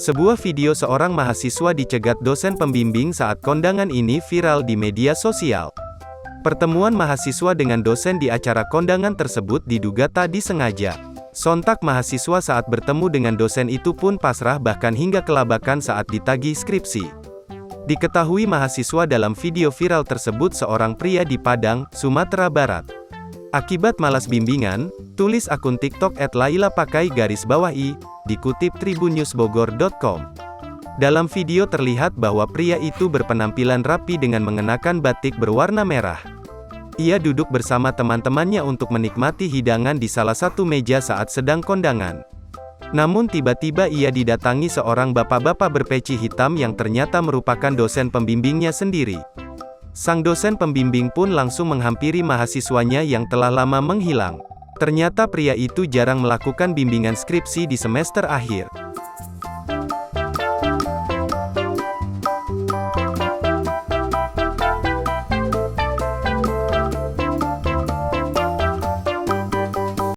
Sebuah video seorang mahasiswa dicegat dosen pembimbing saat kondangan ini viral di media sosial. Pertemuan mahasiswa dengan dosen di acara kondangan tersebut diduga tak disengaja. Sontak mahasiswa saat bertemu dengan dosen itu pun pasrah bahkan hingga kelabakan saat ditagih skripsi. Diketahui mahasiswa dalam video viral tersebut seorang pria di Padang, Sumatera Barat. Akibat malas bimbingan, tulis akun TikTok @lailapakai_i, dikutip tribunnewsbogor.com. Dalam video terlihat bahwa pria itu berpenampilan rapi dengan mengenakan batik berwarna merah. Ia duduk bersama teman-temannya untuk menikmati hidangan di salah satu meja saat sedang kondangan. Namun tiba-tiba ia didatangi seorang bapak-bapak berpeci hitam yang ternyata merupakan dosen pembimbingnya sendiri. Sang dosen pembimbing pun langsung menghampiri mahasiswanya yang telah lama menghilang. Ternyata pria itu jarang melakukan bimbingan skripsi di semester akhir.